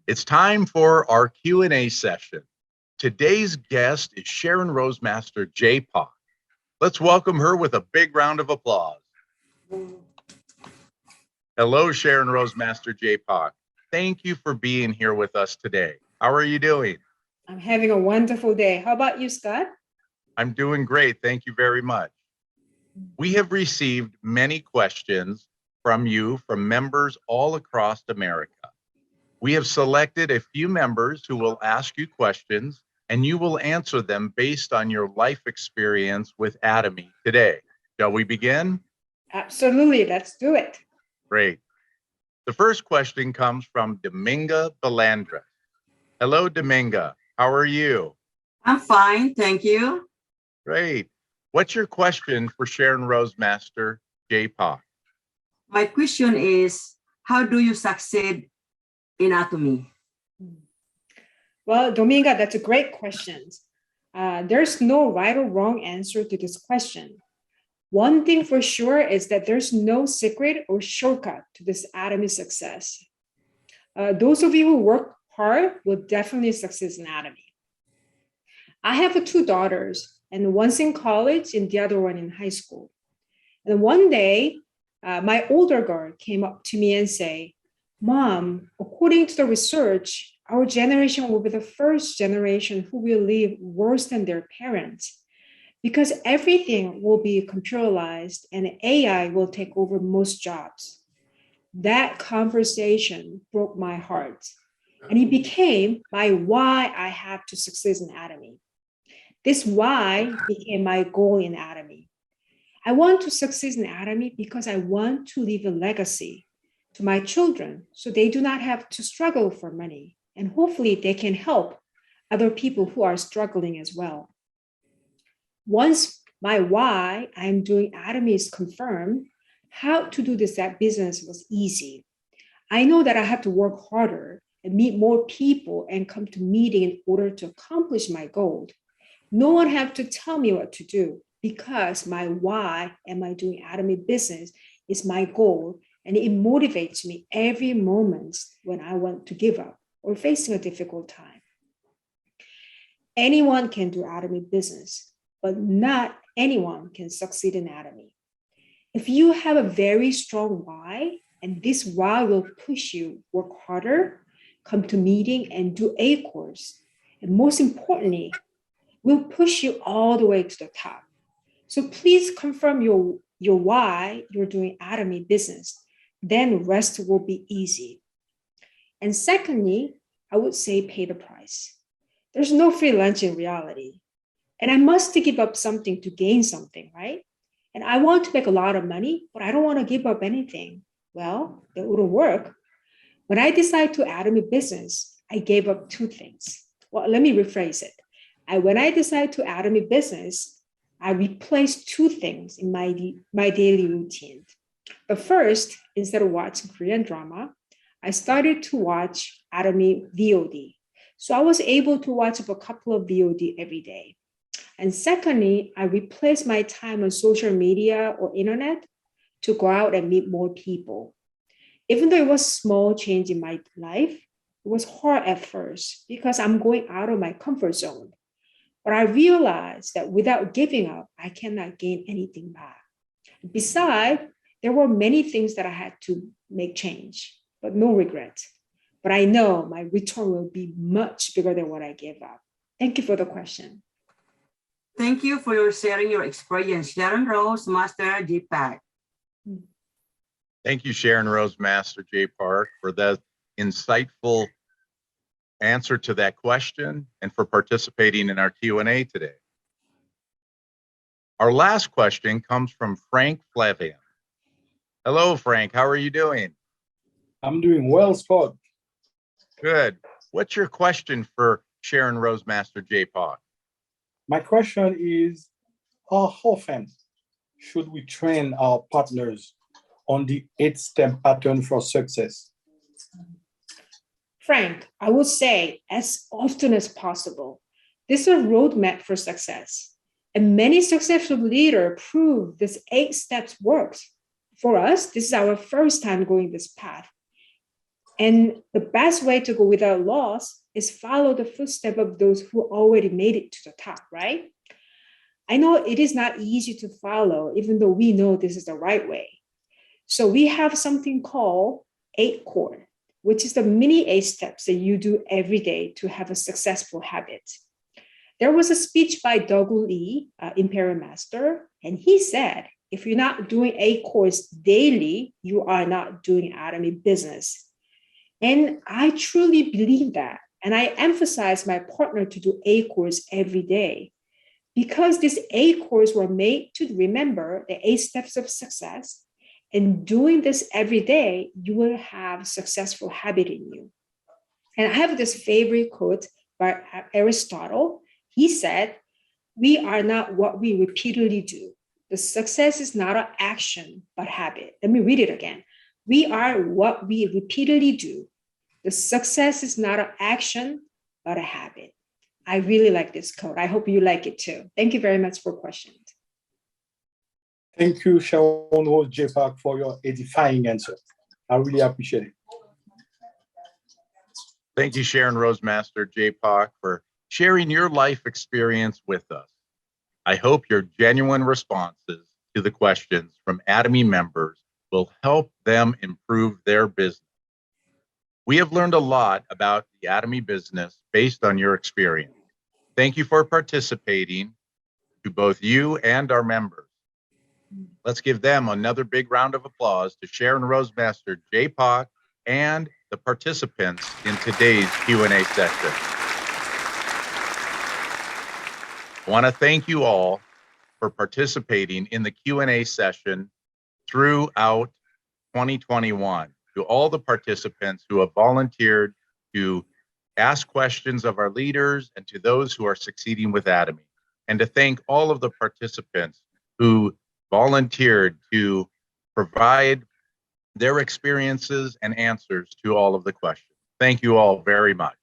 It's time for our Q&A session. Today's guest is Sharon Rosemaster J-Poc. Let's welcome her with a big round of applause. Hello, Sharon Rosemaster J-Poc. Thank you for being here with us today. How are you doing? I'm having a wonderful day. How about you, Scott? I'm doing great. Thank you very much. We have received many questions from you from members all across America. We have selected a few members who will ask you questions, and you will answer them based on your life experience with ATOMY today. Shall we begin? Absolutely. Let's do it. Great. The first question comes from Dominga Belandra. Hello, Dominga. How are you? I'm fine, thank you. Great. What's your question for Sharon Rosemaster J-Poc? My question is, how do you succeed in ATOMY? Well, Dominga, that's a great question. There's no right or wrong answer to this question. One thing for sure is that there's no secret or shortcut to this ATOMY success. Those of you who work hard will definitely succeed in ATOMY. I have two daughters, and one's in college and the other one in high school. And one day, my older girl came up to me and said, "Mom, according to the research, our generation will be the first generation who will live worse than their parents because everything will be computerized and AI will take over most jobs." That conversation broke my heart, and it became my why I have to succeed in ATOMY. This why became my goal in ATOMY. I want to succeed in ATOMY because I want to leave a legacy to my children so they do not have to struggle for money, and hopefully they can help other people who are struggling as well. Once my why I'm doing ATOMY is confirmed, how to do this at business was easy. I know that I have to work harder and meet more people and come to meeting in order to accomplish my goal. No one have to tell me what to do because my why am I doing ATOMY business is my goal, and it motivates me every moment when I want to give up or facing a difficult time. Anyone can do ATOMY business, but not anyone can succeed in ATOMY. If you have a very strong why, and this why will push you work harder, come to meeting and do a course, and most importantly, will push you all the way to the top. So please confirm your why you're doing ATOMY business. Then rest will be easy. And secondly, I would say pay the price. There's no free lunch in reality. And I must give up something to gain something, right? And I want to make a lot of money, but I don't want to give up anything. Well, that wouldn't work. When I decided to ATOMY business, I gave up two things. Well, let me rephrase it. When I decided to ATOMY business, I replaced two things in my daily routine. The first, instead of watching Korean drama, I started to watch ATOMY VOD. So I was able to watch a couple of VOD every day. And secondly, I replaced my time on social media or internet to go out and meet more people. Even though it was a small change in my life, it was hard at first because I'm going out of my comfort zone. But I realized that without giving up, I cannot gain anything back. Besides, there were many things that I had to make change, but no regret. But I know my return will be much bigger than what I gave up. Thank you for the question. Thank you for sharing your experience, Sharon Rosemaster J-Poc. Thank you, Sharon Rosemaster J-Poc, for that insightful answer to that question and for participating in our Q&A today. Our last question comes from Frank Flavian. Hello, Frank. How are you doing? I'm doing well, Scott. Good. What's your question for Sharon Rosemaster J-Poc? My question is, how often should we train our partners on the 8-step pattern for success? Frank, I would say as often as possible. This is a roadmap for success. And many successful leaders prove this 8 steps works. For us, this is our first time going this path. And the best way to go without loss is follow the footsteps of those who already made it to the top, right? I know it is not easy to follow, even though we know this is the right way. So we have something called 8 Core, which is the mini 8 steps that you do every day to have a successful habit. There was a speech by Doug Lee, Imperial Master, and he said, if you're not doing 8 cores daily, you are not doing ATOMY business. And I truly believe that. And I emphasize my partner to do 8 cores every day because these 8 cores were made to remember the 8 steps of success. And doing this every day, you will have successful habit in you. And I have this favorite quote by Aristotle. He said, we are not what we repeatedly do. The success is not an action, but habit. Let me read it again. We are what we repeatedly do. The success is not an action, but a habit. I really like this quote. I hope you like it too. Thank you very much for questions. Thank you, Sharon Rose J. Park, for your edifying answer. I really appreciate it. Thank you, Sharon Rosemaster J-Poc, for sharing your life experience with us. I hope your genuine responses to the questions from ATOMY members will help them improve their business. We have learned a lot about the ATOMY business based on your experience. Thank you for participating, to both you and our members. Let's give them another big round of applause, to Sharon Rosemaster J-Poc and the participants in today's Q&A session. I want to thank you all for participating in the Q&A session throughout 2021. To all the participants who have volunteered to ask questions of our leaders and to those who are succeeding with ATOMY. And to thank all of the participants who volunteered to provide their experiences and answers to all of the questions. Thank you all very much.